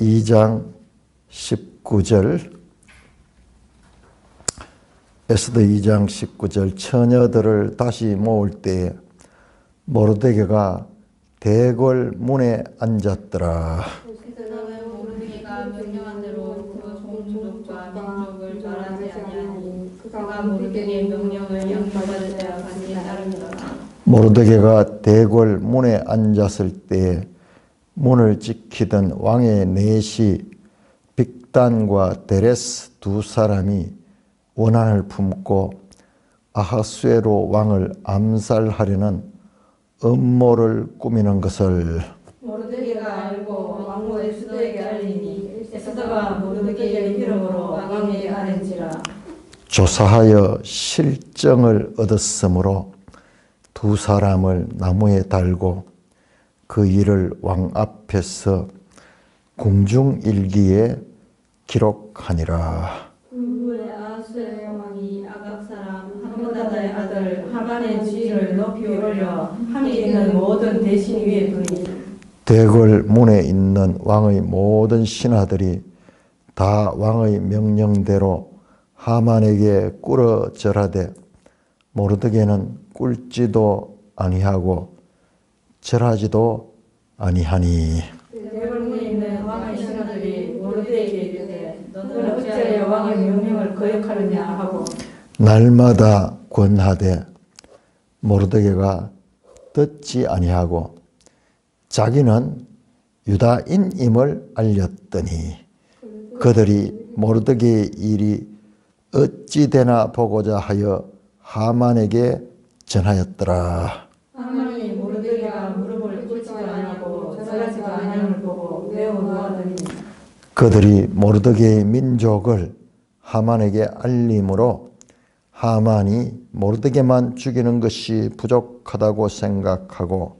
2장 19절, 에스더 2장 19절, 처녀들을 다시 모을 때에 모르드게가 대궐 문에 앉았더라. 모르드게가 명령한 대로 그 종족과 민족을 멸하지 아니하니 그가 모르드게의 명령을 양보받을 때와 같이 따르니라. 모르드게가 대궐 문에 앉았을 때에 문을 지키던 왕의 내시 빅단과 데레스 두 사람이 원한을 품고 아하수에로 왕을 암살하려는 음모를 꾸미는 것을 모르드게가 알고 왕후 에스더에게 알리니 에스더가 모르드게의 이름으로 왕에게 아뢰니라. 조사하여 실정을 얻었으므로 두 사람을 나무에 달고 그 일을 왕 앞에서 궁중일기에 기록하니라. 후에 아하수의 왕이 아각 사람 함므다다의 아들 하만의 지위를 높이 올려 함께 있는 모든 대신 위에 두니 대궐 문에 있는 왕의 모든 신하들이 다 왕의 명령대로 하만에게 꿇어 절하되 모르드게는 꿇지도 아니하고 절하지도 아니하니. 대궐 문에 있는 왕의 신하들이 모르드게에게 이르되 너는 어찌하여 왕의 명령을 거역하느냐 하고 날마다 권하되 모르드게가 듣지 아니하고 자기는 유다인임을 알렸더니 그들이 모르드게의 일이 어찌 되나 보고자 하여 하만에게 전하였더라. 하만이 모르드게가 무릎을 꿇지도 아니하고 절하지도 아니함을 보고 매우 노하더니 그들이 모르드게의 민족을 하만에게 알림으로 하만이 모르드게만 죽이는 것이 부족하다고 생각하고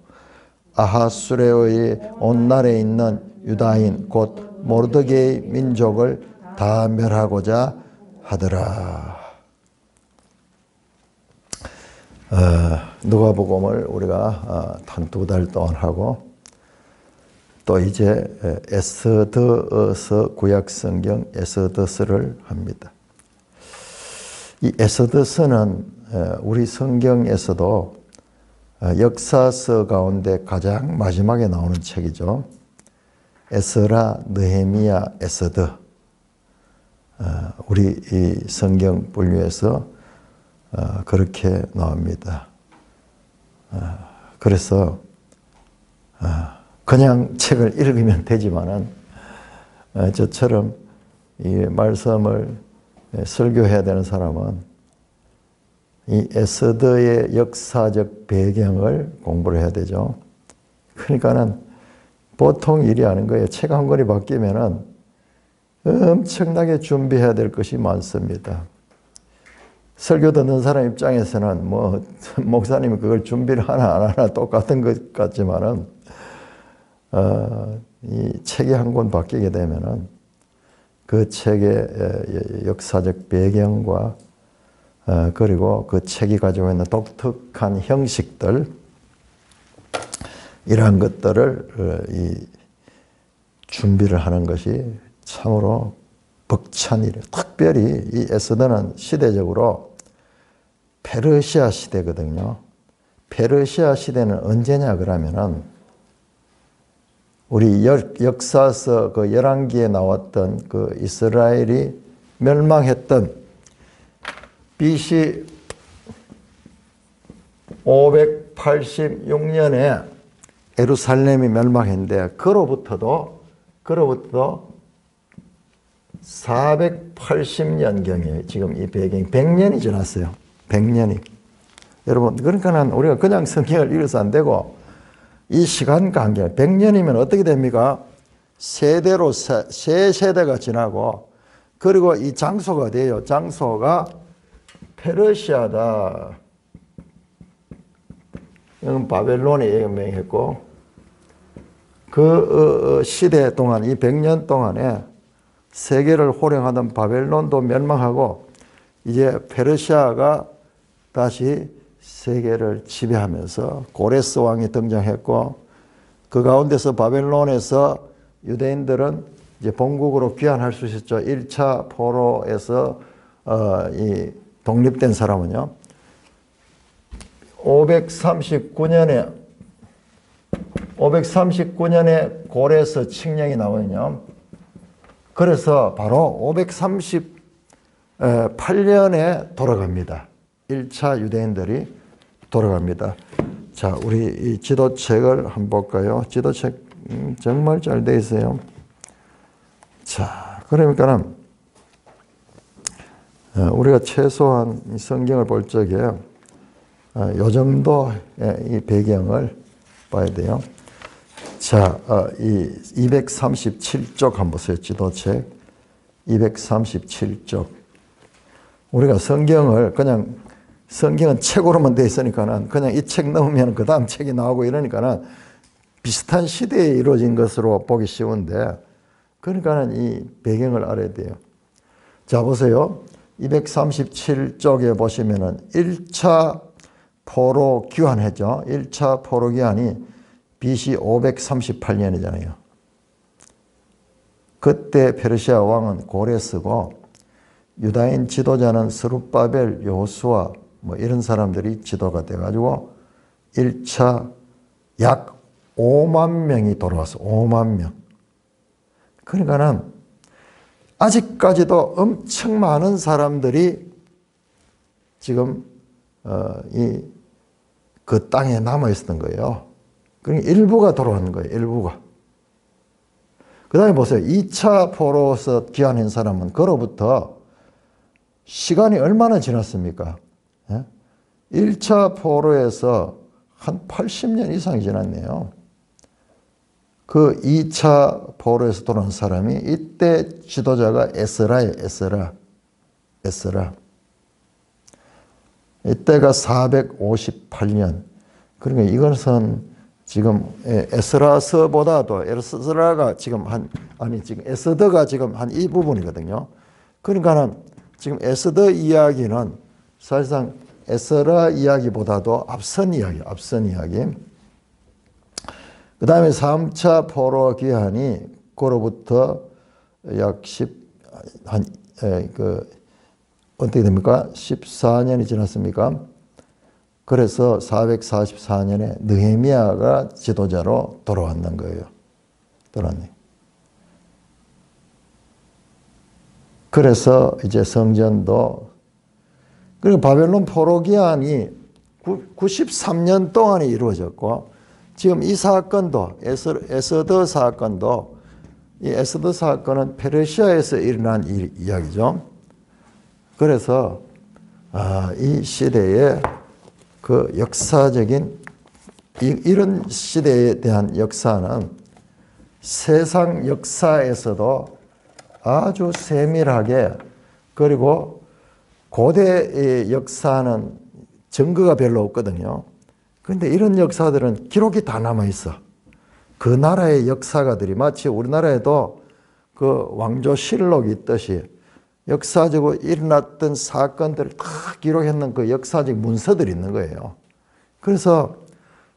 아하수레오의 온날에 있는 유다인 곧 모르드게의 민족을 다 멸하고자 하더라. 누가복음을 우리가 한 두 달 동안 하고 또 이제 에스더서 구약성경 에스더서를 합니다. 이 에스더서는 우리 성경에서도 역사서 가운데 가장 마지막에 나오는 책이죠. 에스라, 느헤미야, 에스더. 우리 이 성경 분류에서 그렇게 나옵니다. 그래서 그냥 책을 읽으면 되지만은 저처럼 이 말씀을 설교해야 되는 사람은 이 에스더의 역사적 배경을 공부를 해야 되죠. 그러니까는 보통 일이 아닌 거예요. 책 한 권이 바뀌면은 엄청나게 준비해야 될 것이 많습니다. 설교 듣는 사람 입장에서는 뭐 목사님이 그걸 준비를 하나 안 하나 똑같은 것 같지만은 이 책이 한 권 바뀌게 되면은 그 책의 역사적 배경과 그리고 그 책이 가지고 있는 독특한 형식들 이러한 것들을 이 준비를 하는 것이 참으로 벅찬 일이에요. 특별히 이 에스더는 시대적으로 페르시아 시대거든요. 페르시아 시대는 언제냐 그러면은 우리 역사서 그 열왕기에 나왔던 그 이스라엘이 멸망했던 BC 586년에 예루살렘이 멸망했는데 그로부터도 480년경에 지금 이 배경이 100년이 지났어요. 100년이. 여러분 그러니까는 우리가 그냥 성경을 읽어서 안 되고 이 시간 관계 100년이면 어떻게 됩니까? 세대로 세 세대가 지나고 그리고 이 장소가 돼요. 장소가 페르시아다. 이건 바벨론이 유명했고 그 시대 동안 이 100년 동안에 세계를 호령하던 바벨론도 멸망하고 이제 페르시아가 다시 세계를 지배하면서 고레스 왕이 등장했고 그 가운데서 바벨론에서 유대인들은 이제 본국으로 귀환할 수 있었죠. 1차 포로에서 이 독립된 사람은요. 539년에 고레에서 칙령이 나오면요. 그래서 바로 538년에 돌아갑니다. 1차 유대인들이 돌아갑니다. 자, 우리 이 지도책을 한번 볼까요? 지도책 정말 잘 돼 있어요. 자, 그러니까는 우리가 최소한 이 성경을 볼 적에 요 정도의 이 배경을 봐야 돼요. 자, 이 237쪽 한번 보세요. 지도책 237쪽. 우리가 성경은 책으로만 돼 있으니까는 그냥 이 책 넘으면 그 다음 책이 나오고 이러니까는 비슷한 시대에 이루어진 것으로 보기 쉬운데, 그러니까는 이 배경을 알아야 돼요. 자, 보세요. 237쪽에 보시면은 1차 포로 귀환했죠. 1차 포로 귀환이 BC 538년이잖아요. 그때 페르시아 왕은 고레스고 유다인 지도자는 스룹바벨, 여호수아 뭐 이런 사람들이 지도가 돼가지고 1차 약 5만 명이 돌아왔어. 5만 명. 그러니까는 아직까지도 엄청 많은 사람들이 지금 그 땅에 남아 있었던 거예요. 그러니까 일부가 돌아오는 거예요. 일부가. 그 다음에 보세요. 2차 포로에서 귀환한 사람은 그로부터 시간이 얼마나 지났습니까? 1차 포로에서 한 80년 이상이 지났네요. 그 2차 포로에서 돌아온 사람이 이때 지도자가 에스라예요. 에스라. 이때가 458년. 그러니까 이것은 지금 에스라서보다도 에스라가 지금 지금 에스더가 지금 한 이 부분이거든요. 그러니까는 지금 에스더 이야기는 사실상 에스라 이야기보다도 앞선 이야기. 그 다음에 3차 포로 귀환이 그로부터 약 어떻게 됩니까? 14년이 지났습니까? 그래서 444년에 느헤미야가 지도자로 돌아왔는 거예요. 돌아왔네. 그래서 이제 성전도, 그리고 바벨론 포로 귀환이 93년 동안에 이루어졌고, 지금 이 사건도 에스더 사건도, 이 에스더 사건은 페르시아에서 일어난 이야기죠. 그래서 이 시대의 그 역사적인 이런 시대에 대한 역사는 세상 역사에서도 아주 세밀하게, 그리고 고대의 역사는 증거가 별로 없거든요. 그런데 이런 역사들은 기록이 다 남아있어. 그 나라의 역사가들이 마치 우리나라에도 그 왕조실록이 있듯이 역사적으로 일어났던 사건들을 다 기록했는 그 역사적 문서들이 있는 거예요. 그래서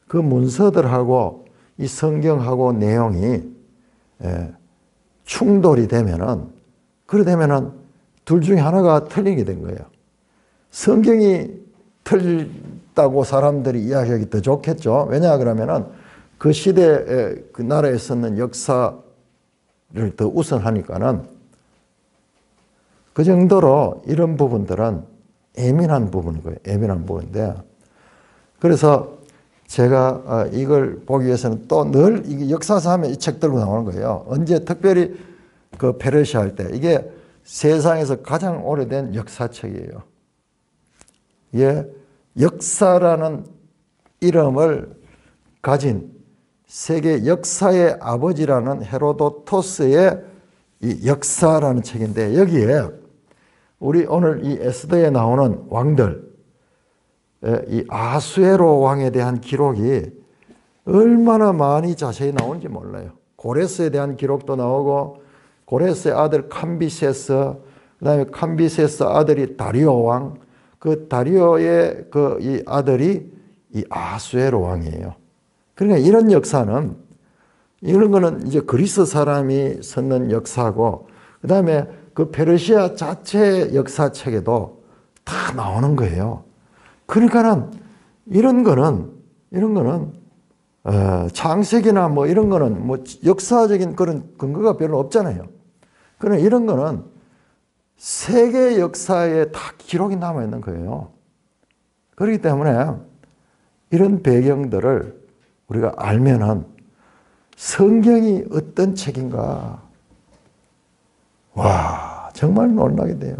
그 문서들하고 이 성경하고 내용이 충돌이 되면은, 그러되면은 둘 중에 하나가 틀리게 된 거예요. 성경이 틀렸다고 사람들이 이야기하기 더 좋겠죠. 왜냐 그러면은 그 시대에 그 나라에 있었는 역사를 더 우선하니까는. 그 정도로 이런 부분들은 예민한 부분인 거예요. 예민한 부분인데, 그래서 제가 이걸 보기 위해서는 또 늘 역사서 하면 이 책 들고 나오는 거예요. 언제 특별히 그 페르시아 할 때, 이게 세상에서 가장 오래된 역사책이에요. 이게 역사라는 이름을 가진 세계 역사의 아버지라는 헤로도토스의 이 역사라는 책인데, 여기에 우리 오늘 이 에스더에 나오는 왕들, 이 아수에로 왕에 대한 기록이 얼마나 많이 자세히 나오는지 몰라요. 고레스에 대한 기록도 나오고, 고레스의 아들 캄비세스, 그 다음에 캄비세스 아들이 다리오 왕, 그 다리오의 이 아들이 이 아수에로 왕이에요. 그러니까 이런 역사는 이런 거는 이제 그리스 사람이 썼는 역사고, 그 다음에 그 페르시아 자체 역사책에도 다 나오는 거예요. 그러니까는 이런 거는 창세기나 뭐 이런 거는 뭐 역사적인 그런 근거가 별로 없잖아요. 그러나 이런 거는 세계 역사에 다 기록이 남아 있는 거예요. 그렇기 때문에 이런 배경들을 우리가 알면은 성경이 어떤 책인가, 와, 정말 놀라게 돼요.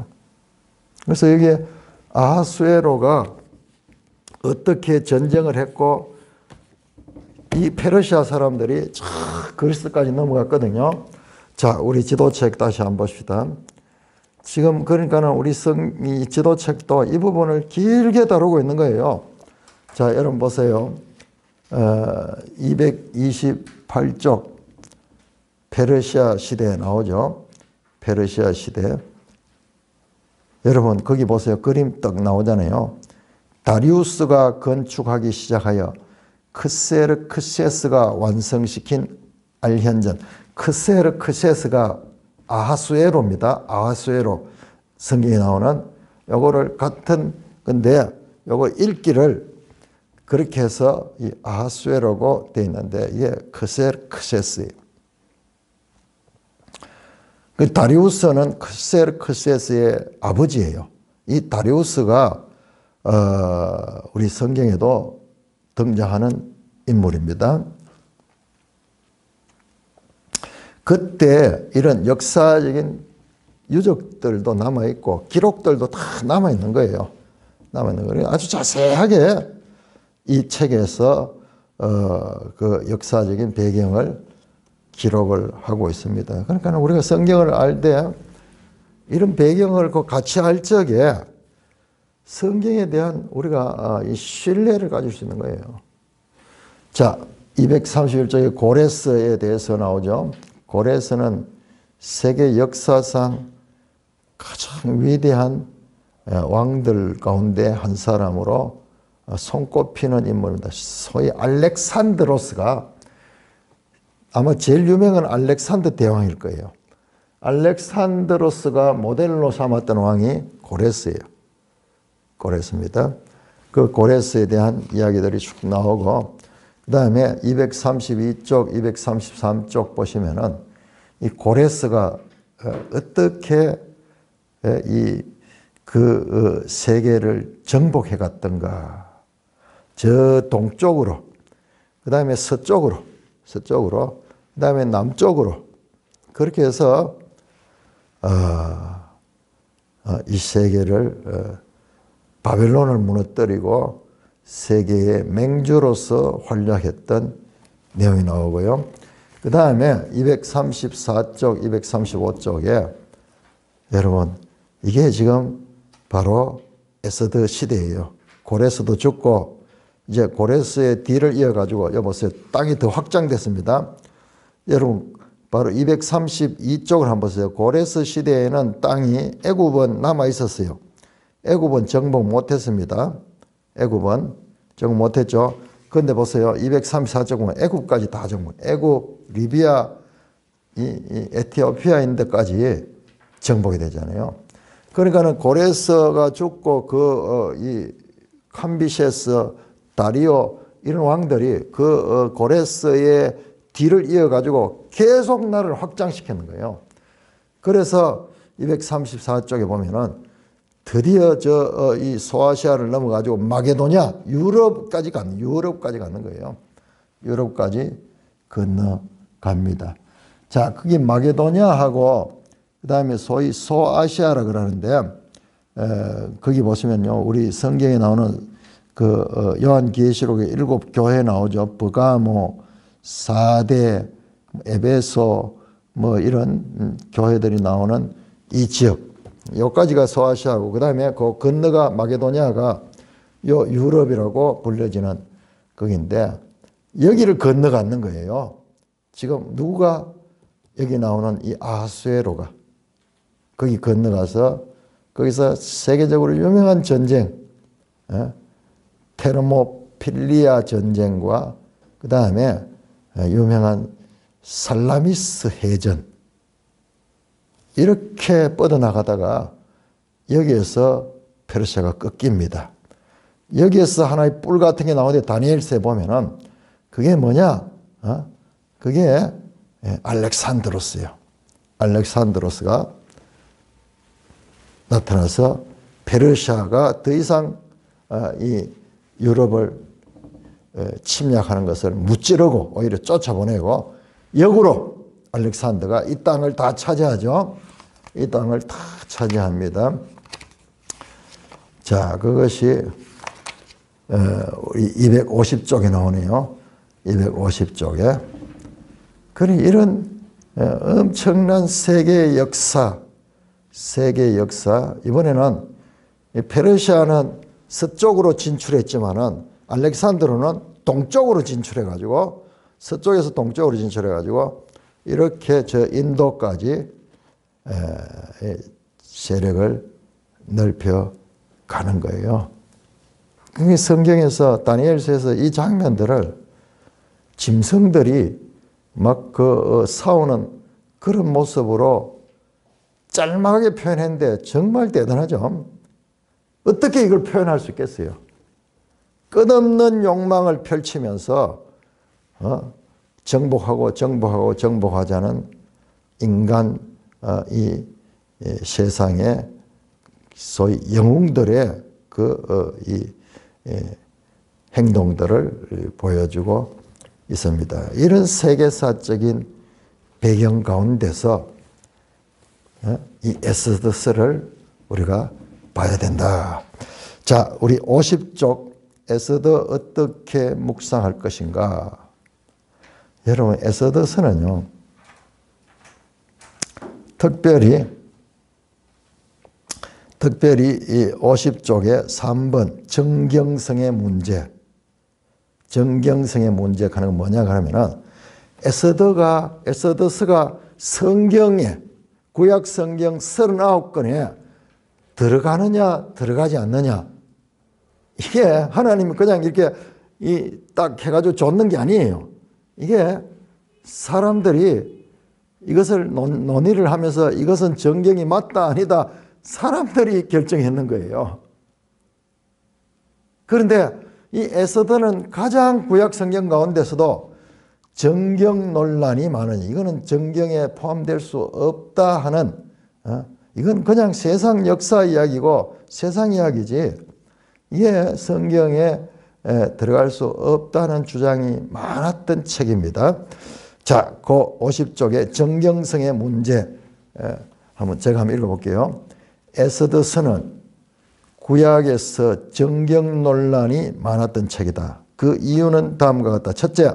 그래서 여기에 아하수에로가 어떻게 전쟁을 했고, 이 페르시아 사람들이 쫙 그리스까지 넘어갔거든요. 자, 우리 지도책 다시 한번 봅시다. 지금 그러니까는 우리 이 지도책도 이 부분을 길게 다루고 있는 거예요. 자, 여러분 보세요. 228쪽 페르시아 시대에 나오죠. 페르시아 시대. 여러분 거기 보세요. 그림 딱 나오잖아요. 다리우스가 건축하기 시작하여 크세르크세스가 완성시킨 알현전. 크세르크세스가 아하수에로입니다. 아하수에로 성경에 나오는 요거를 같은 건데 요거 읽기를 그렇게 해서 이 아하수에로고 되어 있는데 이게 크세르크세스예요. 그 다리우스는 크세르크세스의 아버지예요. 이 다리우스가 우리 성경에도 등장하는 인물입니다. 그때 이런 역사적인 유적들도 남아있고 기록들도 다 남아있는 거예요. 남아있는 거예요. 아주 자세하게 이 책에서 그 역사적인 배경을 기록을 하고 있습니다. 그러니까 우리가 성경을 알 때 이런 배경을 같이 알 적에 성경에 대한 우리가 이 신뢰를 가질 수 있는 거예요. 자, 231쪽에 고레스에 대해서 나오죠. 고레스는 세계 역사상 가장 위대한 왕들 가운데 한 사람으로 손꼽히는 인물입니다. 소위 알렉산드로스가 아마 제일 유명한 알렉산더 대왕일 거예요. 알렉산드로스가 모델로 삼았던 왕이 고레스예요. 고레스입니다. 그 고레스에 대한 이야기들이 쭉 나오고, 그 다음에 232쪽, 233쪽 보시면은 이 고레스가 어떻게 그 세계를 정복해 갔던가. 저 동쪽으로, 그 다음에 서쪽으로, 그 다음에 남쪽으로, 그렇게 해서 이 세계를 바벨론을 무너뜨리고 세계의 맹주로서 활약했던 내용이 나오고요. 그 다음에 234쪽, 235쪽에 여러분 이게 지금 바로 에스더 시대예요. 고레스도 죽고 이제 고레스의 뒤를 이어가지고 여보세요. 땅이 더 확장됐습니다. 여러분 바로 232쪽을 한번 보세요. 고레스 시대에는 땅이 애굽은 남아 있었어요. 애굽은 정복 못했습니다. 애굽은 정복 못했죠. 그런데 보세요. 234쪽 보면 애굽까지 다 정복. 애굽, 리비아, 이 에티오피아 있는 데까지 정복이 되잖아요. 그러니까는 고레스가 죽고 이 캄비세스, 다리오 이런 왕들이 고레스의 뒤를 이어가지고 계속 나라를 확장시키는 거예요. 그래서 234쪽에 보면은 드디어 이 소아시아를 넘어가지고 마게도냐, 유럽까지 가는 거예요. 유럽까지 건너갑니다. 자, 그게 마게도냐하고 그 다음에 소위 소아시아라 그러는데, 거기 보시면요, 우리 성경에 나오는 요한계시록의 7교회 나오죠. 버가모, 사대, 에베소, 뭐 이런 교회들이 나오는 이 지역, 여기까지가 소아시아고, 그 다음에 그 건너가 마게도냐가 요 유럽이라고 불려지는 거기인데, 여기를 건너갔는 거예요. 지금 누가 여기 나오는 이 아하수에로가 거기 건너가서 거기서 세계적으로 유명한 전쟁, 테르모필리아 전쟁과 그 다음에 유명한 살라미스 해전 이렇게 뻗어나가다가 여기에서 페르시아가 꺾입니다. 여기에서 하나의 뿔 같은 게 나오는데 다니엘서에 보면은 그게 뭐냐? 그게 알렉산드로스예요. 알렉산드로스가 나타나서 페르시아가 더 이상 이 유럽을 침략하는 것을 무찌르고 오히려 쫓아보내고 역으로 알렉산더가 이 땅을 다 차지하죠. 이 땅을 다 차지합니다. 자, 그것이 250쪽에 나오네요. 250쪽에. 그러니 이런 엄청난 세계의 역사, 이번에는 페르시아는 서쪽으로 진출했지만은 알렉산드로는 동쪽으로 진출해가지고 서쪽에서 동쪽으로 진출해가지고 이렇게 저 인도까지 세력을 넓혀 가는 거예요. 그게 성경에서 다니엘서에서 이 장면들을 짐승들이 막 싸우는 그런 모습으로 짤막하게 표현했는데 정말 대단하죠. 어떻게 이걸 표현할 수 있겠어요? 끝없는 욕망을 펼치면서 정복하자는 인간 이 세상의 소위 영웅들의 이 행동들을 보여주고 있습니다. 이런 세계사적인 배경 가운데서 이 에스더스를 우리가 봐야 된다. 자, 우리 50쪽 에스더 어떻게 묵상할 것인가? 여러분, 에스더서는요, 특별히 이 50쪽의 3번 정경성의 문제, 하는 건 뭐냐 하면은 에스더스가 성경에 구약 성경 39권에 들어가느냐 들어가지 않느냐, 이게 하나님이 그냥 이렇게 딱 해가지고 줬는 게 아니에요. 이게 사람들이 이것을 논의를 하면서 이것은 정경이 맞다 아니다 사람들이 결정했는 거예요. 그런데 이 에스더는 가장 구약 성경 가운데서도 정경 논란이 많으니 이거는 정경에 포함될 수 없다 하는, 이건 그냥 세상 역사 이야기고 세상 이야기지 이게 성경에 들어갈 수 없다는 주장이 많았던 책입니다. 자, 그 50쪽의 정경성의 문제 제가 한번 읽어볼게요. 에스더서는 구약에서 정경 논란이 많았던 책이다. 그 이유는 다음과 같다. 첫째,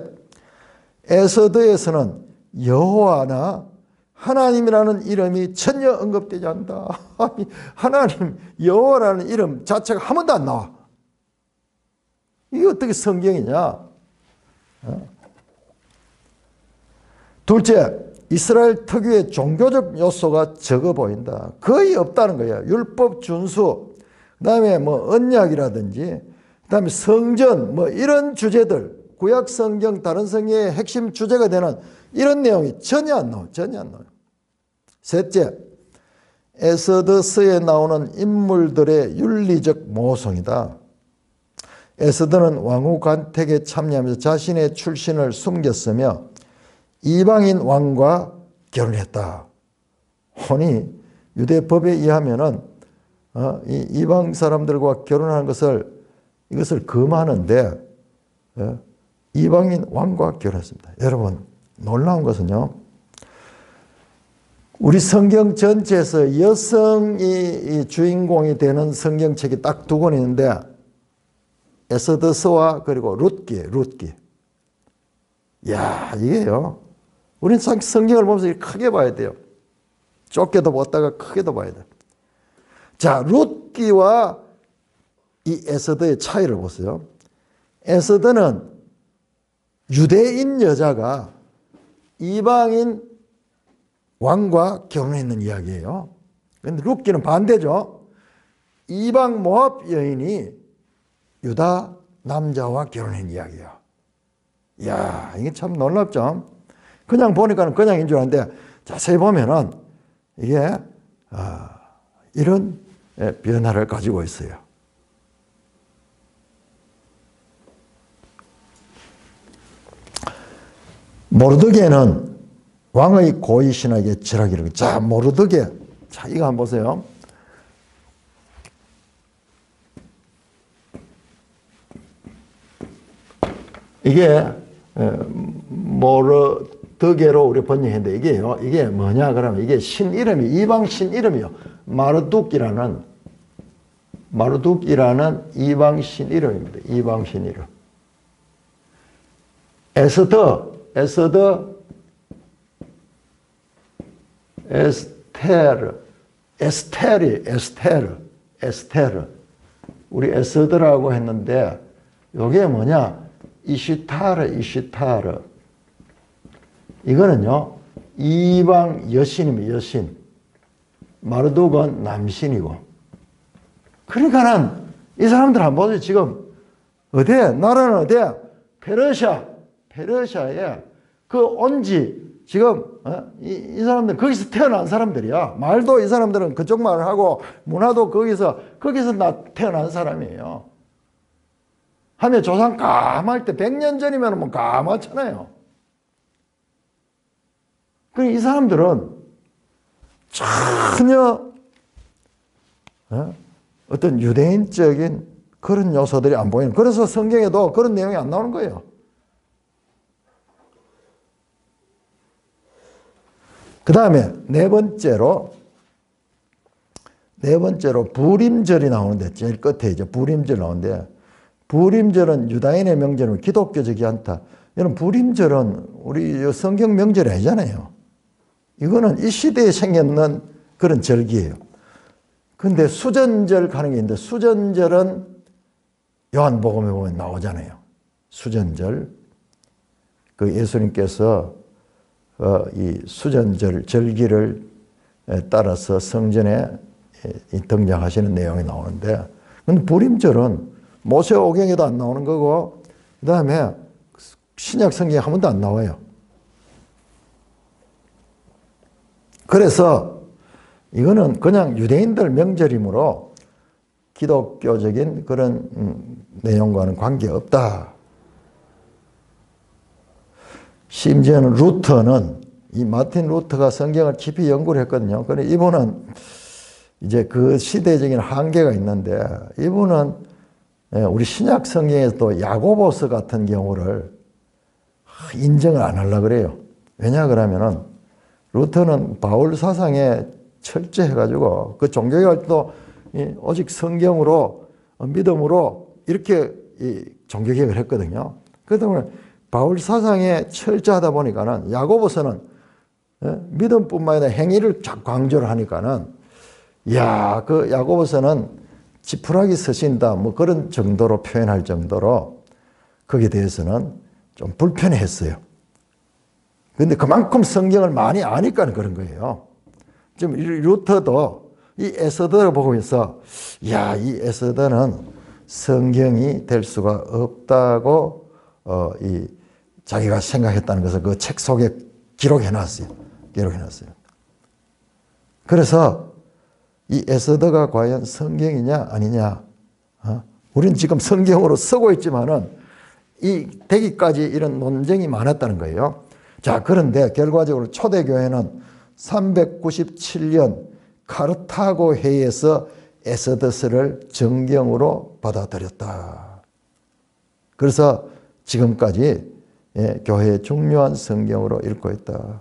에스더에서는 여호와나 하나님이라는 이름이 전혀 언급되지 않는다. 하나님, 여호와라는 이름 자체가 한 번도 안 나와. 이게 어떻게 성경이냐? 둘째, 이스라엘 특유의 종교적 요소가 적어 보인다. 거의 없다는 거예요. 율법 준수, 그 다음에 뭐 언약이라든지, 그 다음에 성전, 뭐 이런 주제들, 구약 성경, 다른 성경의 핵심 주제가 되는 이런 내용이 전혀 안 나와요. 셋째, 에스더서에 나오는 인물들의 윤리적 모성이다. 에스더는 왕후 간택에 참여하면서 자신의 출신을 숨겼으며 이방인 왕과 결혼했다. 혼이 유대법에 의하면은 이 이방 사람들과 결혼하는 이것을 금하는데 이방인 왕과 결혼했습니다. 여러분, 놀라운 것은요, 우리 성경 전체에서 여성이 주인공이 되는 성경책이 딱 두 권 있는데 에스더서와 그리고 룻기. 야, 이게요, 우리는 성경을 보면서 크게 봐야 돼요. 좁게도 보다가 크게도 봐야 돼요. 자, 룻기와 이 에스더의 차이를 보세요. 에스더는 유대인 여자가 이방인 왕과 결혼했는 이야기예요. 그런데 룻기는 반대죠. 이방 모압 여인이 유다 남자와 결혼한 이야기예요. 이야, 이게 참 놀랍죠. 그냥 보니까는 그냥인 줄 아는데 자세히 보면은 이게 이런 변화를 가지고 있어요. 모르드게는 왕의 고위 신하에게 절하기를. 자, 모르드게. 자, 이거 한번 보세요. 이게 모르드게로 우리 번역했는데 이게 뭐냐 그러면 이게 신 이름이 이방 신 이름이요. 마르둑이라는 이방 신 이름입니다. 이방 신 이름. 에스터, 에스테르. 우리 에스더라고 했는데 이게 뭐냐? 이시타르. 이거는요, 이방 여신입니다, 여신. 마르둑은 남신이고. 그러니까는 이 사람들 한번 보세요. 지금 어디에? 나라는 어디에? 페르시아에 그 온지 지금 이 사람들 거기서 태어난 사람들이야. 말도 이 사람들은 그쪽 말을 하고 문화도 거기서 태어난 사람이에요. 하면 조상 까말 때 100년 전이면 뭐 까맣잖아요. 그러니까 이 사람들은 전혀 어떤 유대인적인 그런 요소들이 안 보이는. 그래서 성경에도 그런 내용이 안 나오는 거예요. 그 다음에 네 번째로 부림절이 나오는데 제일 끝에 이제 부림절 나오는데 부림절은 유다인의 명절은 기독교적이 않다. 여러분 부림절은 우리 성경 명절이 아니잖아요. 이거는 이 시대에 생겼는 그런 절기예요. 근데 수전절 가는 게 있는데 수전절은 요한복음에 보면 나오잖아요. 수전절. 그 예수님께서 이 수전절 절기를 따라서 성전에 등장하시는 내용이 나오는데 근데 부림절은 모세오경에도 안 나오는 거고 그 다음에 신약 성경에 한 번도 안 나와요. 그래서 이거는 그냥 유대인들 명절이므로 기독교적인 그런 내용과는 관계없다. 심지어는 루터는 이 마틴 루터가 성경을 깊이 연구를 했거든요. 그런데 이분은 이제 그 시대적인 한계가 있는데 이분은 우리 신약 성경에서도 야고보서 같은 경우를 인정을 안 하려고 그래요. 왜냐 그러면은 루터는 바울 사상에 철저해가지고 그 종교개혁도 오직 성경으로 믿음으로 이렇게 종교개혁을 했거든요. 그러다 보니 바울 사상에 철저하다 보니까는 야고보서는 믿음뿐만 아니라 행위를 강조를 하니까는 그 야고보서는 지푸라기 서신다 뭐 그런 정도로 표현할 정도로 거기에 대해서는 좀 불편했어요. 그런데 그만큼 성경을 많이 아니까 그런 거예요. 지금 루터도 이 에스더를 보면서 이 에스더는 성경이 될 수가 없다고 자기가 생각했다는 것을 그 책 속에 기록해놨어요. 그래서 이 에스더가 과연 성경이냐 아니냐 우리는 지금 성경으로 쓰고 있지만은 이 되기까지 이런 논쟁이 많았다는 거예요. 자, 그런데 결과적으로 초대교회는 397년 카르타고 회의에서 에스더서를 정경으로 받아들였다. 그래서 지금까지 교회의 중요한 성경으로 읽고 있다.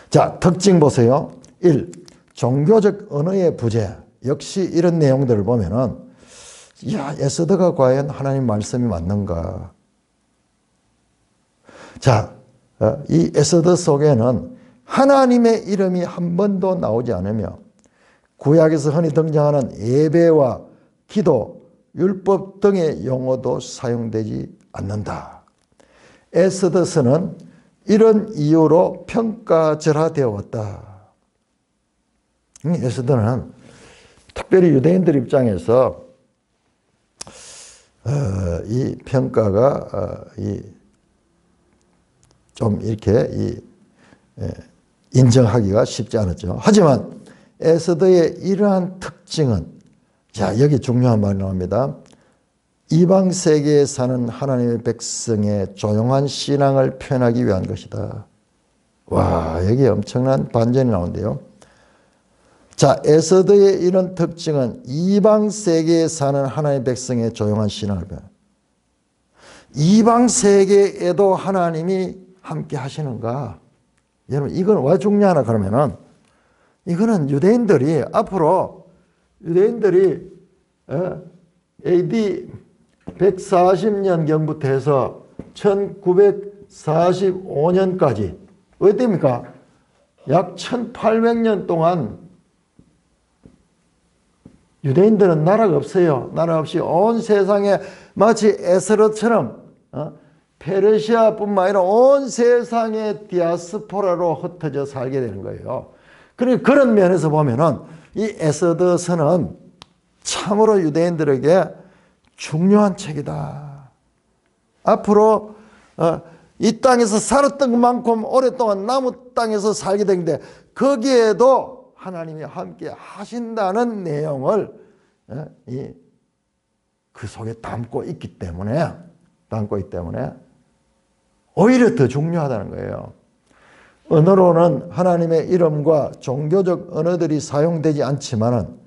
자, 특징 보세요. 1. 종교적 언어의 부재. 역시 이런 내용들을 보면은 에스더가 과연 하나님 말씀이 맞는가? 자, 이 에스더 속에는 하나님의 이름이 한 번도 나오지 않으며 구약에서 흔히 등장하는 예배와 기도, 율법 등의 용어도 사용되지 않는다. 에스더서는 이런 이유로 평가절하되어 왔다. 에스더는 특별히 유대인들 입장에서 이 평가가 좀 이렇게 인정하기가 쉽지 않았죠. 하지만 에스더의 이러한 특징은, 자, 여기 중요한 말이 나옵니다. 이방 세계에 사는 하나님의 백성의 조용한 신앙을 표현하기 위한 것이다. 와, 여기 엄청난 반전이 나오는데요. 자, 에스더의 이런 특징은 이방 세계에 사는 하나님의 백성의 조용한 신앙을 표현. 이방 세계에도 하나님이 함께 하시는가? 여러분, 이건 왜 중요하나 그러면은, 이거는 유대인들이 앞으로 AD 140년경부터 해서 1945년까지 왜 됩니까? 약 1800년 동안 유대인들은 나라가 없어요. 나라 없이 온 세상에 마치 에스더처럼 페르시아뿐만 아니라 온 세상의 디아스포라로 흩어져 살게 되는 거예요. 그러니까 그런 면에서 보면은 이 에스더서는 참으로 유대인들에게 중요한 책이다. 앞으로 이 땅에서 살았던 것만큼 오랫동안 남은 땅에서 살게 되는데 거기에도 하나님이 함께 하신다는 내용을 그 속에 담고 있기 때문에 오히려 더 중요하다는 거예요. 언어로는 하나님의 이름과 종교적 언어들이 사용되지 않지만은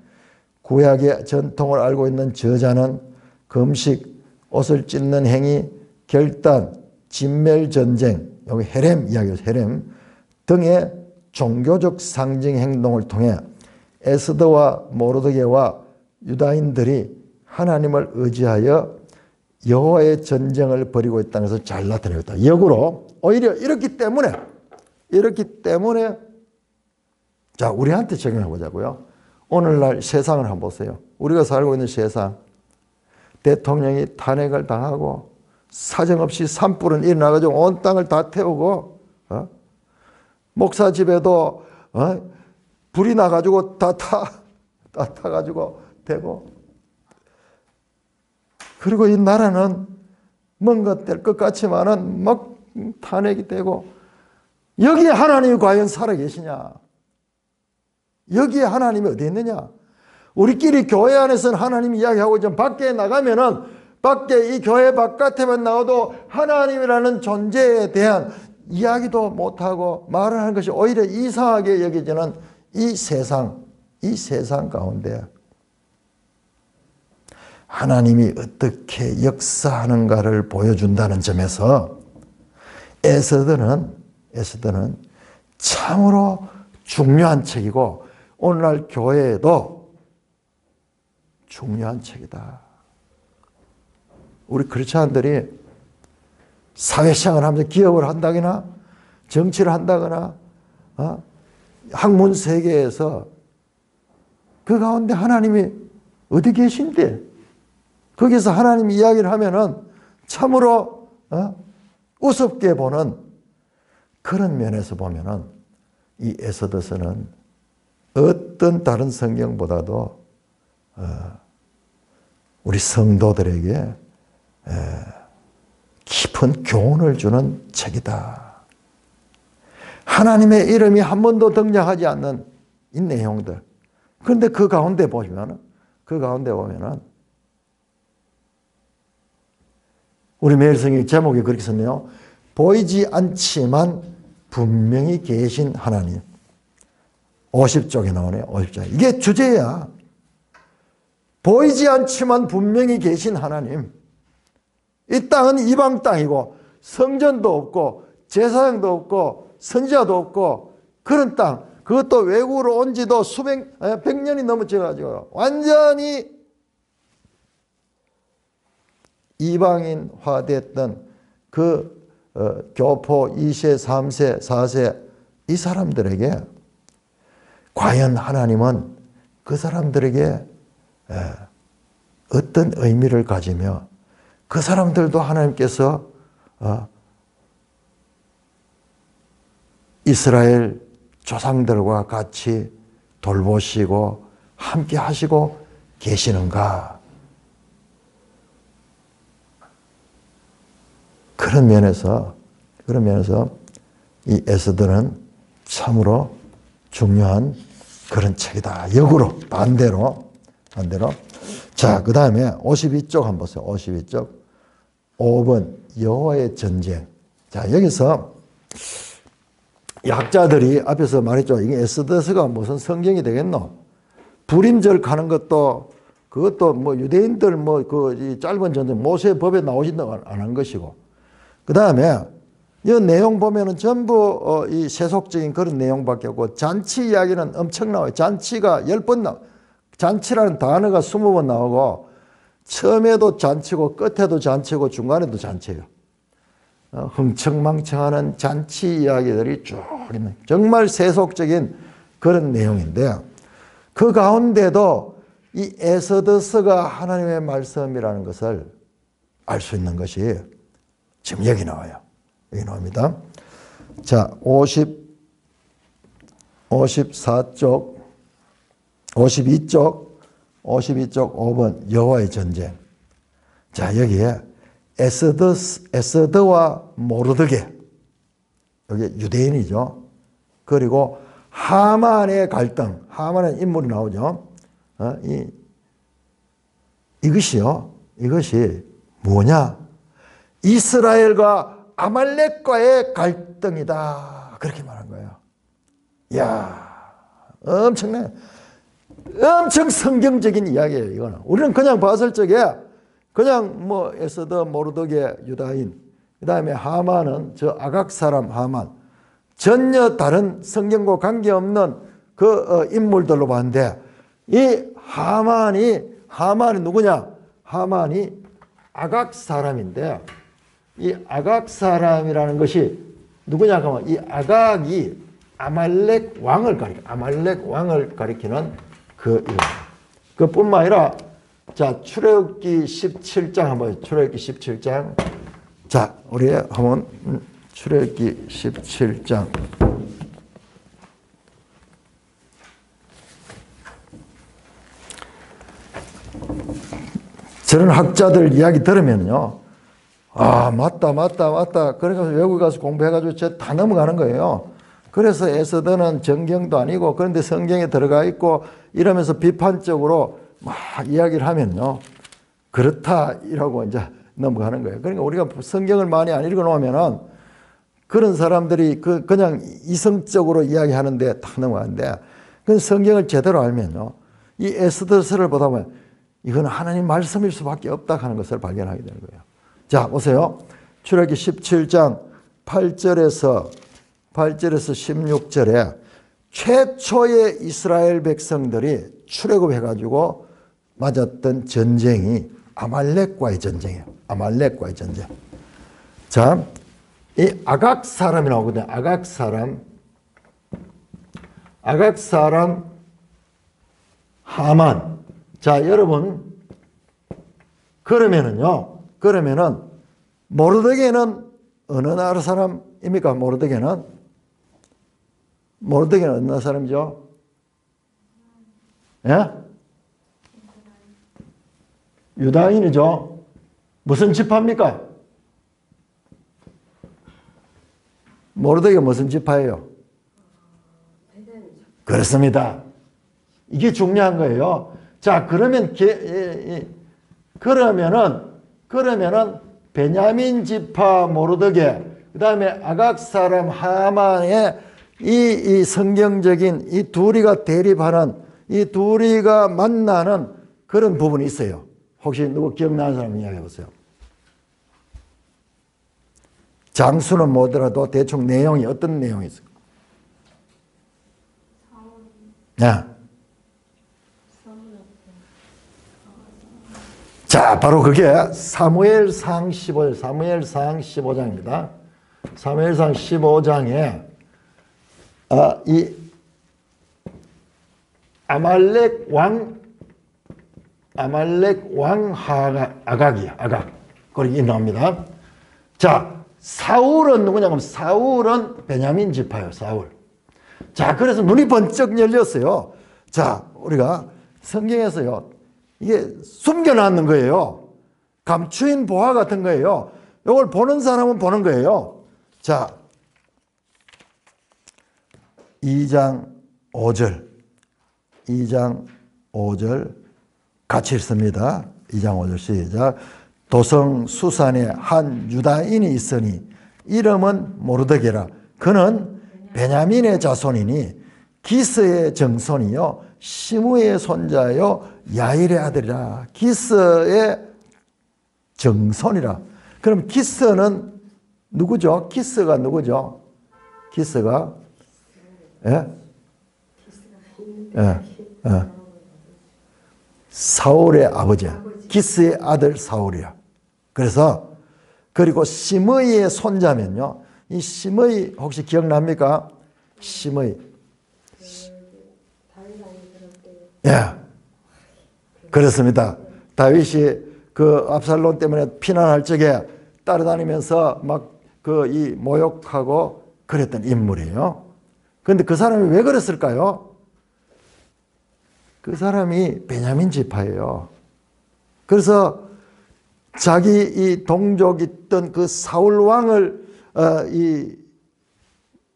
구약의 전통을 알고 있는 저자는 금식, 옷을 찢는 행위, 결단, 진멸전쟁, 여기 헤렘 이야기죠. 헤렘 등의 종교적 상징 행동을 통해 에스더와 모르드게와 유다인들이 하나님을 의지하여 여호와의 전쟁을 벌이고 있다는 것을 잘 나타내고 있다. 역으로 오히려 이렇기 때문에 자, 우리한테 적용해 보자고요. 오늘날 세상을 한번 보세요. 우리가 살고 있는 세상, 대통령이 탄핵을 당하고 사정없이 산불은 일어나가지고 온 땅을 다 태우고 목사 집에도 불이 나가지고 다 타가지고 되고, 그리고 이 나라는 뭔가 될 것 같지만은 막 탄핵이 되고, 여기에 하나님이 과연 살아계시냐? 여기에 하나님이 어디 있느냐? 우리끼리 교회 안에서는 하나님 이야기하고 좀 밖에 나가면은 밖에 이 교회 바깥에만 나와도 하나님이라는 존재에 대한 이야기도 못하고 말을 하는 것이 오히려 이상하게 여겨지는 이 세상 가운데 하나님이 어떻게 역사하는가를 보여준다는 점에서 에스더는 참으로 중요한 책이고 오늘날 교회에도 중요한 책이다. 우리 크리스찬들이 사회생활을 하면서 기업을 한다거나 정치를 한다거나 학문 세계에서 그 가운데 하나님이 어디 계신데 거기서 하나님 이야기를 하면은 참으로 우습게 보는 그런 면에서 보면은 이 에스더서는 어떤 다른 성경보다도 우리 성도들에게 깊은 교훈을 주는 책이다. 하나님의 이름이 한 번도 등장하지 않는 이 내용들. 그런데 그 가운데 보면은 우리 매일성경 제목이 그렇게 썼네요. 보이지 않지만 분명히 계신 하나님. 50쪽에 나오네요. 50쪽. 이게 주제야. 보이지 않지만 분명히 계신 하나님. 이 땅은 이방 땅이고 성전도 없고 제사장도 없고 선지자도 없고 그런 땅. 그것도 외국으로 온 지도 100년이 넘어져가지고 완전히 이방인화됐던 그 교포 2세, 3세, 4세 이 사람들에게 과연 하나님은 그 사람들에게 어떤 의미를 가지며 그 사람들도 하나님께서 이스라엘 조상들과 같이 돌보시고 함께 하시고 계시는가? 그런 면에서 이 에스더는 참으로 중요한 그런 책이다. 역으로, 반대로. 자, 그 다음에 52쪽 한번 보세요. 52쪽. 5번, 여호와의 전쟁. 자, 여기서 약자들이 앞에서 말했죠. 이게 에스더서가 무슨 성경이 되겠노? 불임절 가는 것도, 그것도 뭐 유대인들 뭐 그 짧은 전쟁, 모세 법에 나오신다고 안 한 것이고. 그 다음에 이 내용 보면은 전부 이 세속적인 그런 내용밖에 없고, 잔치 이야기는 엄청 나와요. 잔치가 10번 나와요. 잔치라는 단어가 20번 나오고, 처음에도 잔치고, 끝에도 잔치고, 중간에도 잔치예요. 흥청망청하는 잔치 이야기들이 쭉 있는, 정말 세속적인 그런 내용인데, 그 가운데도 이 에스더서가 하나님의 말씀이라는 것을 알 수 있는 것이 지금 여기 나와요. 여기 나옵니다. 자, 54쪽, 52쪽 5번 여호와의 전쟁. 자, 여기에 에스더와 모르드게, 여기 유대인이죠. 그리고 하만의 갈등, 하만의 인물이 나오죠. 이것이 뭐냐? 이스라엘과 아말렉과의 갈등이다. 그렇게 말한 거예요. 이야, 엄청 성경적인 이야기예요, 이거는. 우리는 그냥 봤을 적에 그냥 뭐 에스더, 모르드게, 유다인, 그 다음에 하만은 저 아각 사람 하만, 전혀 다른 성경과 관계없는 그 인물들로 봤는데, 이 하만이 누구냐? 하만이 아각 사람인데, 이 아각 사람이라는 것이 누구냐 하면 이 아각이 아말렉 왕을 가리키는 그뿐만 아니라, 자, 출애굽기 17장 한번, 출애굽기 17장. 자, 우리 한번 출애굽기 17장. 저런 학자들 이야기 들으면요, 아, 맞다. 그러니까 외국에 가서 공부해가지고 저 다 넘어가는 거예요. 그래서 에스더는 정경도 아니고, 그런데 성경에 들어가 있고 이러면서 비판적으로 막 이야기를 하면요, 그렇다 이라고 이제 넘어가는 거예요. 그러니까 우리가 성경을 많이 안 읽어놓으면은 그런 사람들이 그냥 이성적으로 이야기하는데 딱 넘어가는데, 그 성경을 제대로 알면요, 이 에스더서를 보다 보면 이건 하나님 말씀일 수밖에 없다 하는 것을 발견하게 되는 거예요. 자, 보세요. 출애굽기 17장 8절에서 16절에 최초의 이스라엘 백성들이 출애굽해가지고 맞았던 전쟁이 아말렉과의 전쟁이에요. 아말렉과의 전쟁. 자, 이 아각 사람이 나오거든요. 아각 사람 하만. 자, 여러분, 그러면은 모르드게는 어느 나라 사람입니까? 모르드게는 어느 나라 사람이죠? 예? 유다인이죠. 무슨 지파입니까? 모르드게 무슨 지파예요? 그렇습니다. 이게 중요한 거예요. 자, 그러면은 베냐민 지파 모르드게, 그 다음에 아각 사람 하만의 이 성경적인 이 둘이가 대립하는, 이 둘이가 만나는 그런 부분이 있어요. 혹시 누구 기억나는 사람 이야기해 보세요. 장수는 뭐더라도 대충 내용이 어떤 내용이 있어요? 네. 자, 바로 그게 사무엘상 15장입니다. 사무엘상 15장에 이 아말렉 왕 아각이야. 아각. 거기 나옵니다. 자, 사울은 누구냐면 사울은 베냐민 지파예요. 사울. 자, 그래서 눈이 번쩍 열렸어요. 자, 우리가 성경에서요, 이게 숨겨놨는 거예요. 감추인 보화 같은 거예요. 이걸 보는 사람은 보는 거예요. 자, 2장 5절 2장 5절 같이 읽습니다. 2장 5절 시작. 도성 수산에 한 유다인이 있으니 이름은 모르드게라. 그는 베냐민의 자손이니 기스의 정손이요 시므의 손자요 야일의 아들이라. 기스의 정손이라. 그럼 기스는 누구죠? 기스가 누구죠? 기스가 예? 예. 예. 사울의 아버지야. 기스의 아들 사울이야. 그래서 그리고 시므이의 손자면요. 이 시므이 혹시 기억납니까? 시므이. 예. 그렇습니다. 다윗이 그 압살롬 때문에 피난할 적에 따라다니면서 막 이 모욕하고 그랬던 인물이에요. 그런데 그 사람이 왜 그랬을까요? 그 사람이 베냐민 지파예요. 그래서 자기 이 동족 있던 그 사울 왕을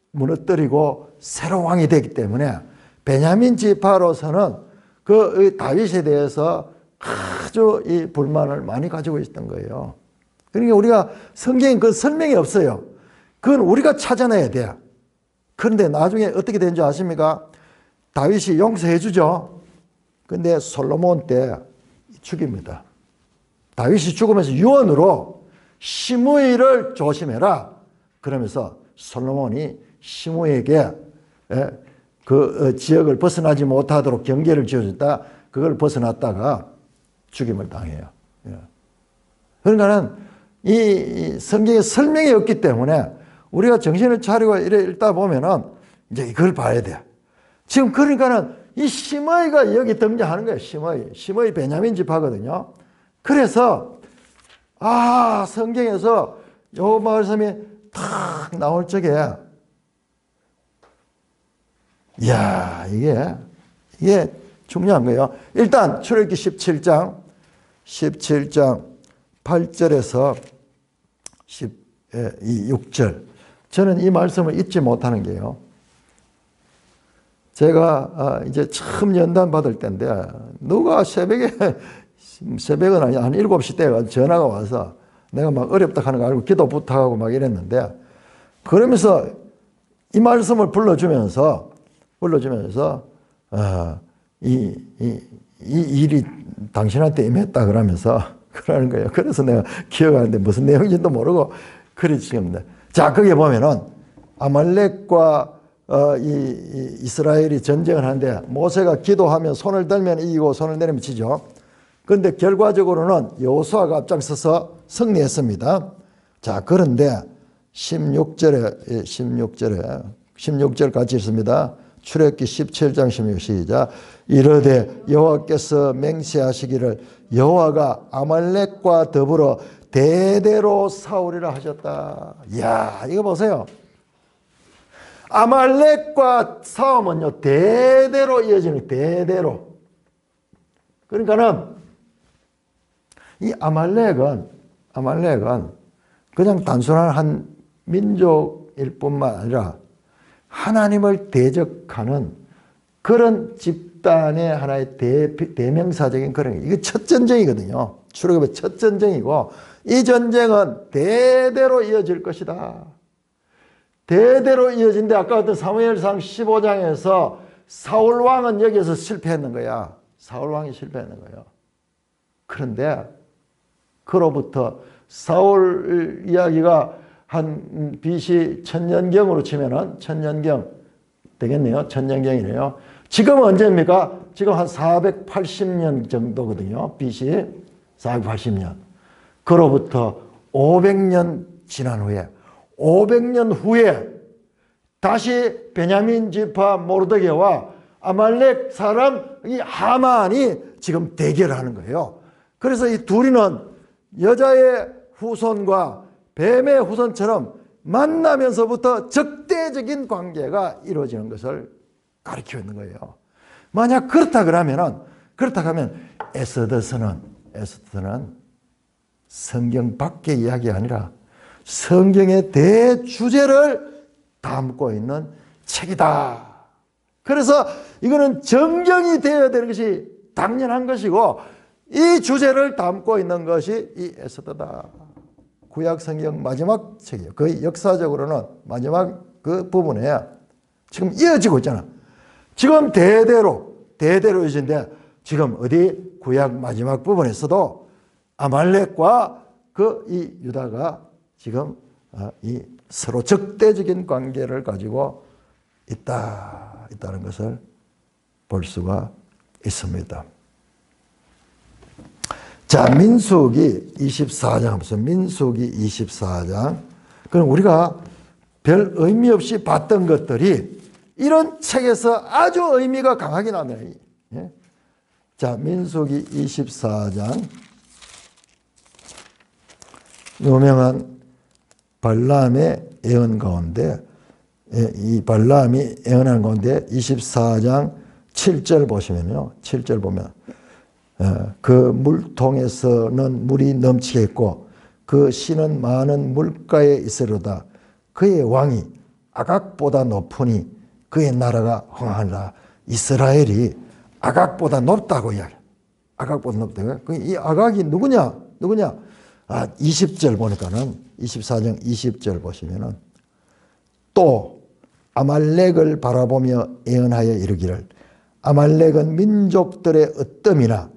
무너뜨리고 새로 왕이 되기 때문에 베냐민 지파로서는 그 다윗에 대해서 아주 이 불만을 많이 가지고 있었던 거예요. 그러니까 우리가 성경에 그 설명이 없어요. 그건 우리가 찾아내야 돼요. 그런데 나중에 어떻게 된 줄 아십니까? 다윗이 용서해 주죠. 근데 솔로몬 때 죽입니다. 다윗이 죽으면서 유언으로 시므이를 조심해라. 그러면서 솔로몬이 시므이에게 그 지역을 벗어나지 못하도록 경계를 지어줬다. 그걸 벗어났다가 죽임을 당해요. 그러니까는 이 성경에 설명이 없기 때문에 우리가 정신을 차리고 이래 읽다 보면은 이제 이걸 봐야 돼. 지금 그러니까는 이 시므이가 여기 등장하는 거예요. 시므이 베냐민 지파거든요. 그래서 성경에서 요 말씀이 탁 나올 적에 이야 이게 중요한 거예요. 일단 출애굽기 17장 8절에서 6절 저는 이 말씀을 잊지 못하는 게요. 제가 이제 처음 연단 받을 때인데 누가 새벽은 아니 한 7시 때가 전화가 와서 내가 막 어렵다 하는 거 알고 기도 부탁하고 막 이랬는데 그러면서 이 말씀을 불러주면서 이 일이 당신한테 임했다 그러면서 그러는 거예요. 그래서 내가 기억하는데 무슨 내용인지도 모르고 그리 지금 자 거기에 보면은 아말렉과 이스라엘이 전쟁을 하는데 모세가 기도하면 손을 들면 이기고 손을 내리면 지죠. 그런데 결과적으로는 여호수아가 앞장서서 승리했습니다. 자 그런데 16절 같이 읽습니다. 출애굽기 17장 16 시작. 이르되 여호와께서 맹세하시기를 여호와가 아말렉과 더불어 대대로 싸우리라 하셨다. 이야 이거 보세요. 아말렉과 싸움은요 대대로 이어지는 대대로. 그러니까는 이 아말렉은 그냥 단순한 한 민족일 뿐만 아니라 하나님을 대적하는 그런 집단의 하나의 대명사적인 그런 이게 첫 전쟁이거든요. 출애굽의 첫 전쟁이고 이 전쟁은 대대로 이어질 것이다. 대대로 이어진데 아까 어떤 사무엘상 15장에서 사울왕은 여기에서 실패했는 거야. 사울왕이 실패했는 거예요. 그런데 그로부터 사울 이야기가 한 BC 천년경으로 치면은 천년경 되겠네요. 천년경이네요. 지금은 언제입니까? 지금 한 480년 정도거든요. BC 480년. 그로부터 500년 지난 후에 500년 후에 다시 베냐민 지파 모르드게와 아말렉 사람 이 하만이 지금 대결하는 거예요. 그래서 이 둘이는 여자의 후손과 뱀의 후손처럼 만나면서부터 적대적인 관계가 이루어지는 것을 가리키고 있는 거예요. 만약 그렇다 하면 에스더서는 성경 밖의 이야기가 아니라 성경의 대주제를 담고 있는 책이다. 그래서 이거는 정경이 되어야 되는 것이 당연한 것이고 이 주제를 담고 있는 것이 이 에스더다. 구약 성경 마지막 책이에요. 거의 역사적으로는 마지막 그 부분에 지금 이어지고 있잖아. 지금 대대로 이어진데 지금 어디 구약 마지막 부분에서도 아말렉과 그 이 유다가 지금 이 서로 적대적인 관계를 가지고 있다는 것을 볼 수가 있습니다. 자, 민수기 24장 보세요. 민수기 24장. 그럼 우리가 별 의미 없이 봤던 것들이 이런 책에서 아주 의미가 강하게 나와요. 예? 자, 민수기 24장. 유명한 발람의 예언 가운데, 이 발람이 예언한 가운데 24장 7절 보시면요. 7절 보면 그 물통에서는 물이 넘치겠고 그 씨는 많은 물가에 있으리로다. 그의 왕이 아각보다 높으니 그의 나라가 흥하리라. 이스라엘이 아각보다 높다고 이야기해요. 아각보다 높다고. 이 아각이 누구냐? 20절 보니까는 24장 20절 보시면은 또 아말렉을 바라보며 예언하여 이르기를 아말렉은 민족들의 으뜸이나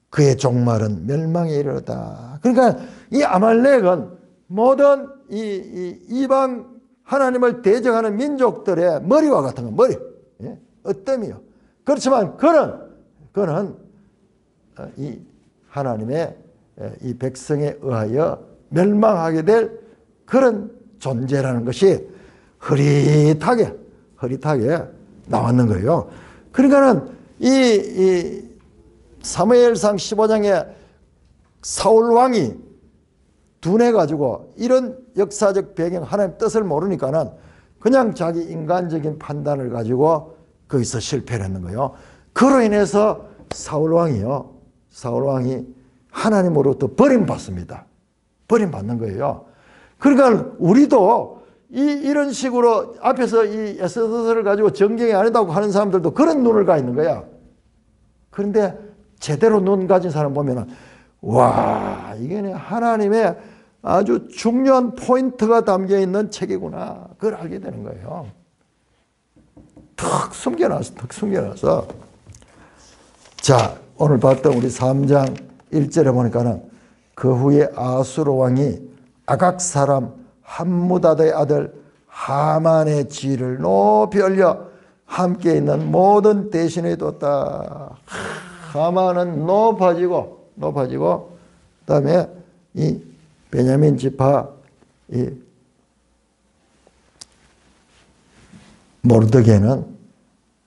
그의 종말은 멸망에 이르렀다. 그러니까 이 아말렉은 모든 이 이방 하나님을 대적하는 민족들의 머리와 같은 거, 머리, 예? 으뜸이요. 그렇지만 그는 이 하나님의 이 백성에 의하여 멸망하게 될 그런 존재라는 것이 흐릿하게 나왔는 거예요. 그러니까는 이 사무엘상 15장에 사울 왕이 둔해가지고 이런 역사적 배경, 하나님 뜻을 모르니까는 그냥 자기 인간적인 판단을 가지고 거기서 실패를 했는 거예요. 그로 인해서 사울 왕이 하나님으로부터 버림받습니다. 버림받는 거예요. 그러니까 우리도 이런 식으로 앞에서 이 에스더서를 가지고 정경이 아니다고 하는 사람들도 그런 눈을 가 있는 거야. 그런데 제대로 눈 가진 사람 보면은 와, 이게 하나님의 아주 중요한 포인트가 담겨 있는 책이구나. 그걸 알게 되는 거예요. 턱 숨겨놔서. 자, 오늘 봤던 우리 3장 1절에 보니까는 그 후에 아수르 왕이 아각 사람 함무다드의 아들 하만의 지위를 높이 올려 함께 있는 모든 대신에 뒀다. 하만은 높아지고 그다음에 이 베냐민 지파 이 모르드게는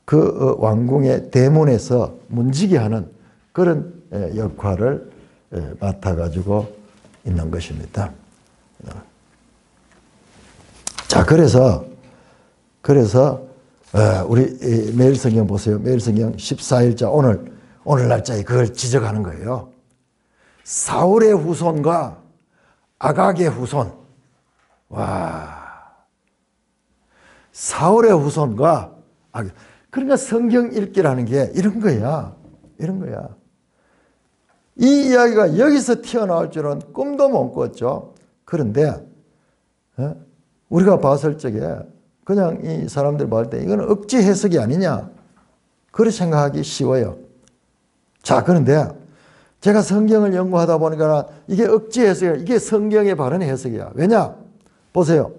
그 왕궁의 대문에서 문지기 하는 그런 역할을 맡아가지고 있는 것입니다. 자, 그래서 우리 매일 성경 보세요. 매일 성경 14일자 오늘 날짜에 그걸 지적하는 거예요. 사울의 후손과 아각의 후손. 와. 사울의 후손과 아각. 그러니까 성경 읽기라는 게 이런 거야. 이 이야기가 여기서 튀어나올 줄은 꿈도 못 꿨죠. 그런데 우리가 봤을 적에 그냥 이 사람들 볼 때 이건 억지 해석이 아니냐. 그렇게 생각하기 쉬워요. 자, 그런데 제가 성경을 연구하다 보니까 이게 억지 해석이야. 이게 성경의 바른 해석이야. 왜냐? 보세요.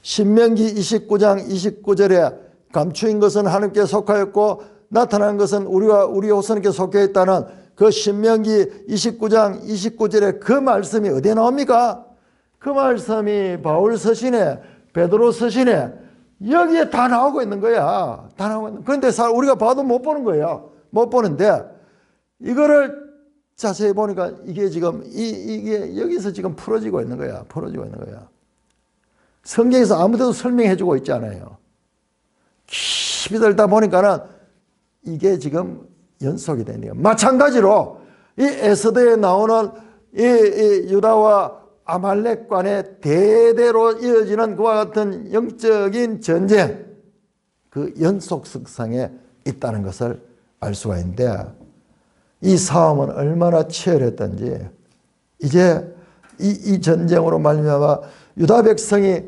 신명기 29장 29절에 감추인 것은 하나님께 속하였고 나타난 것은 우리 후손에게 속해 있다는 그 신명기 29장 29절에 그 말씀이 어디에 나옵니까? 그 말씀이 바울 서신에 베드로 서신에 여기에 다 나오고 있는 거야. 다 나오고 있는. 그런데 우리가 봐도 못 보는 거야. 못 보는데 이거를 자세히 보니까 이게 지금 이게 여기서 지금 풀어지고 있는 거야. 성경에서 아무데도 설명해 주고 있지 않아요. 깊이 들다 보니까는 이게 지금 연속이 되는 거예요. 마찬가지로 이 에스더에 나오는 이 유다와 아말렉 간의 대대로 이어지는 그와 같은 영적인 전쟁, 그 연속성상에 있다는 것을 알 수가 있는데 이 싸움은 얼마나 치열했던지 이제 이 전쟁으로 말미암아 유다 백성이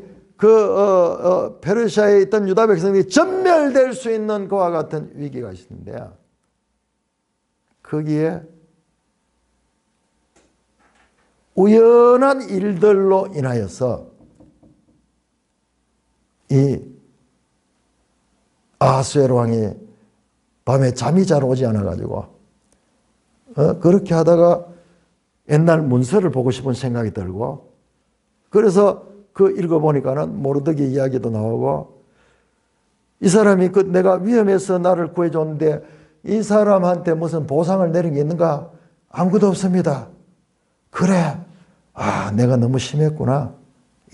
페르시아에 있던 유다 백성이 전멸될 수 있는 그와 같은 위기가 있는데 거기에 우연한 일들로 인하여서 이 아하수에로 왕이 밤에 잠이 잘 오지 않아 가지고 그렇게 하다가 옛날 문서를 보고 싶은 생각이 들고 그래서 읽어보니까는 모르드게 이야기도 나오고 이 사람이 내가 위험해서 나를 구해줬는데 이 사람한테 무슨 보상을 내린 게 있는가? 아무것도 없습니다. 그래, 내가 너무 심했구나.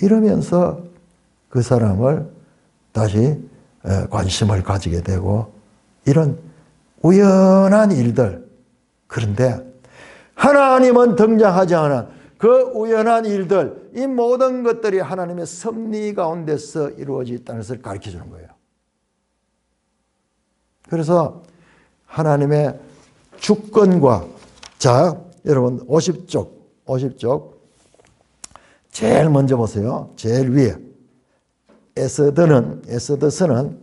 이러면서 그 사람을 다시 관심을 가지게 되고 이런 우연한 일들. 그런데 하나님은 등장하지 않은 그 우연한 일들, 이 모든 것들이 하나님의 섭리 가운데서 이루어져 있다는 것을 가르쳐 주는 거예요. 그래서 하나님의 주권과 자, 여러분 50쪽 제일 먼저 보세요. 제일 위에 에스더서는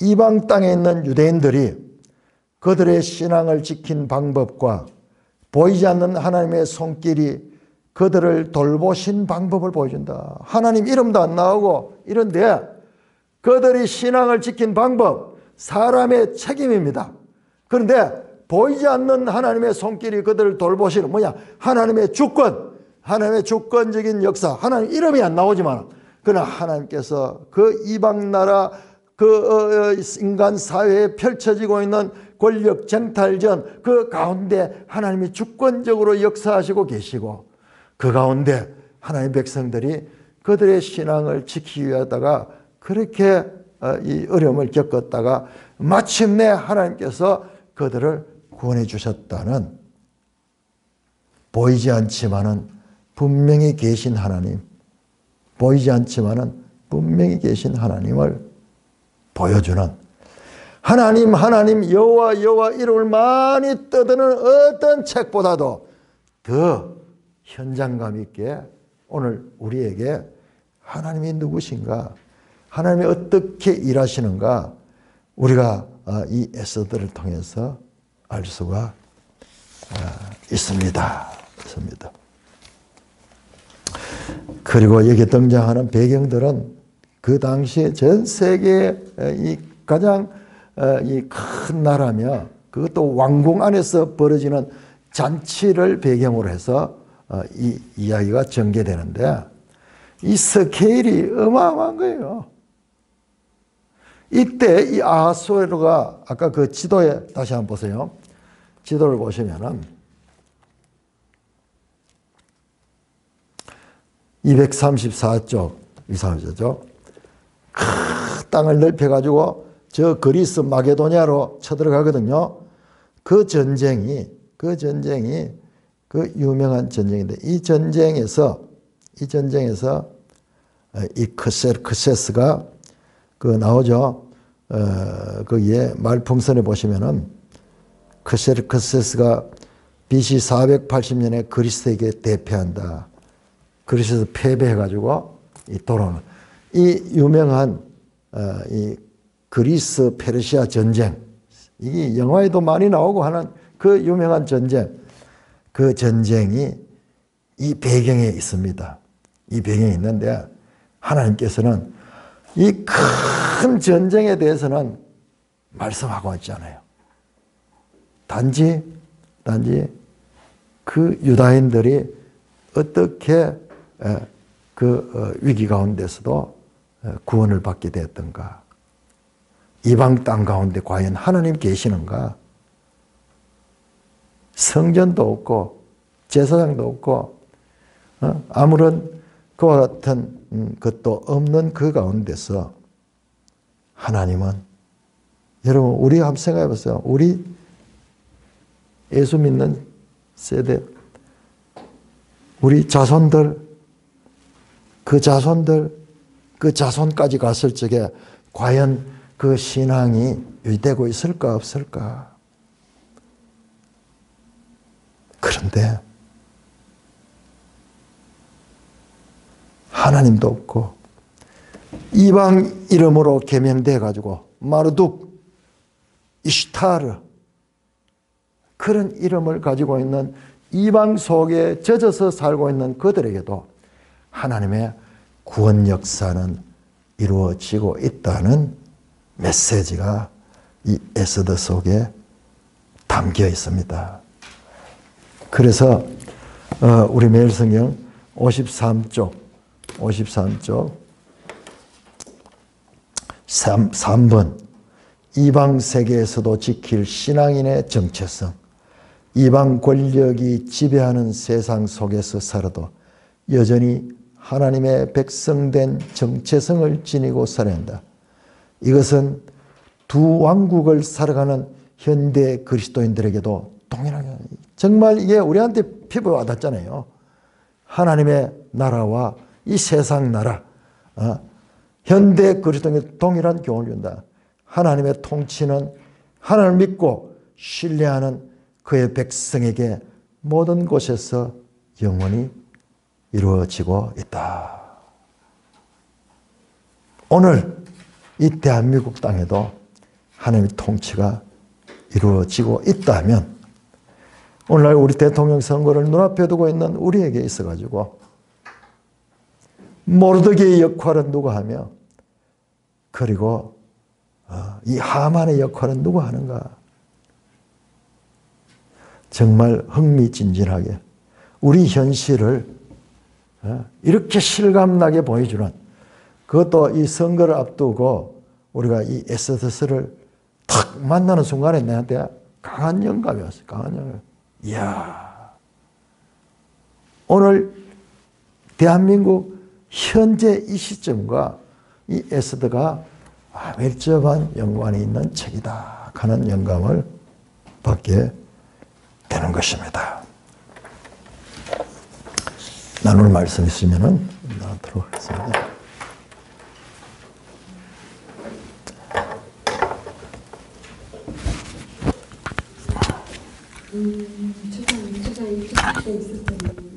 이방 땅에 있는 유대인들이 그들의 신앙을 지킨 방법과 보이지 않는 하나님의 손길이 그들을 돌보신 방법을 보여준다. 하나님 이름도 안 나오고 이런데 그들이 신앙을 지킨 방법, 사람의 책임입니다. 그런데 보이지 않는 하나님의 손길이 그들을 돌보시는 뭐냐? 하나님의 주권, 하나님의 주권적인 역사, 하나님 이름이 안 나오지만 그러나 하나님께서 그 이방 나라 인간 사회에 펼쳐지고 있는 권력 쟁탈전 그 가운데 하나님이 주권적으로 역사하시고 계시고 그 가운데 하나님의 백성들이 그들의 신앙을 지키기 위하다가 그렇게 이 어려움을 겪었다가 마침내 하나님께서 그들을 구원해 주셨다는 보이지 않지만은 분명히 계신 하나님, 보이지 않지만은 분명히 계신 하나님을 보여주는 하나님 여호와 이름을 많이 떠드는 어떤 책보다도 더 현장감 있게 오늘 우리에게 하나님이 누구신가, 하나님이 어떻게 일하시는가 우리가 이 에스더를 통해서 알 수가 있습니다. 그리고 여기 등장하는 배경들은 그 당시에 전 세계의 이 가장 이 큰 나라며 그것도 왕궁 안에서 벌어지는 잔치를 배경으로 해서 이 이야기가 전개되는데 이 스케일이 어마어마한 거예요. 이때 이 아하수에로가 아까 그 지도에 다시 한번 보세요. 지도를 보시면은 234쪽, 234쪽 큰 땅을 넓혀가지고 저 그리스 마게도냐로 쳐들어가거든요. 그 전쟁이 그 유명한 전쟁인데 이 전쟁에서 이 크세스가 그 나오죠. 거기에 말풍선에 보시면은 크세스가 BC 480년에 그리스에게 대패한다. 그리스에서 패배해가지고 돌아오는 이 유명한 이 그리스 페르시아 전쟁, 이게 영화에도 많이 나오고 하는 그 유명한 전쟁, 그 전쟁이 이 배경에 있습니다. 이 배경에 있는데 하나님께서는 이 큰 전쟁에 대해서는 말씀하고 있지 않아요. 단지 그 유다인들이 어떻게 그 위기 가운데서도 구원을 받게 되었던가, 이방 땅 가운데 과연 하나님 계시는가, 성전도 없고 제사장도 없고 아무런 그와 같은 것도 없는 그 가운데서 하나님은, 여러분 우리 한번 생각해 보세요. 우리 예수 믿는 세대, 우리 자손들, 그 자손까지 갔을 적에 과연 그 신앙이 유지되고 있을까 없을까? 그런데 하나님도 없고 이방 이름으로 개명돼 가지고 마르둑, 이슈타르 그런 이름을 가지고 있는 이방 속에 젖어서 살고 있는 그들에게도 하나님의 구원 역사는 이루어지고 있다는 메시지가 이 에스더 속에 담겨 있습니다. 그래서 우리 매일성경 53쪽 3번 이방 세계에서도 지킬 신앙인의 정체성, 이방 권력이 지배하는 세상 속에서 살아도 여전히 하나님의 백성된 정체성을 지니고 살아야 한다. 이것은 두 왕국을 살아가는 현대 그리스도인들에게도 동일하게 정말 이게 우리한테 피부에 와닿잖아요. 하나님의 나라와 이 세상 나라, 현대 그리스도인에게 동일한 교훈을 준다. 하나님의 통치는 하나님을 믿고 신뢰하는 그의 백성에게 모든 곳에서 영원히 이루어지고 있다. 오늘 이 대한민국 땅에도 하나님의 통치가 이루어지고 있다면 오늘날 우리 대통령 선거를 눈앞에 두고 있는 우리에게 있어가지고 모르드게의 역할은 누가 하며 그리고 이 하만의 역할은 누가 하는가? 정말 흥미진진하게 우리 현실을 이렇게 실감나게 보여주는 그것도 이 선거를 앞두고 우리가 이 에스더서를 탁 만나는 순간에 내한테 강한 영감이 왔어요. 강한 영감. 이야, 오늘 대한민국 현재 이 시점과 이 에스더가 밀접한 연관이 있는 책이다 하는 영감을 받게 되는 것입니다. 나눌 말씀 있으면 나누도록 하겠습니다. 제가 20대 있을 때는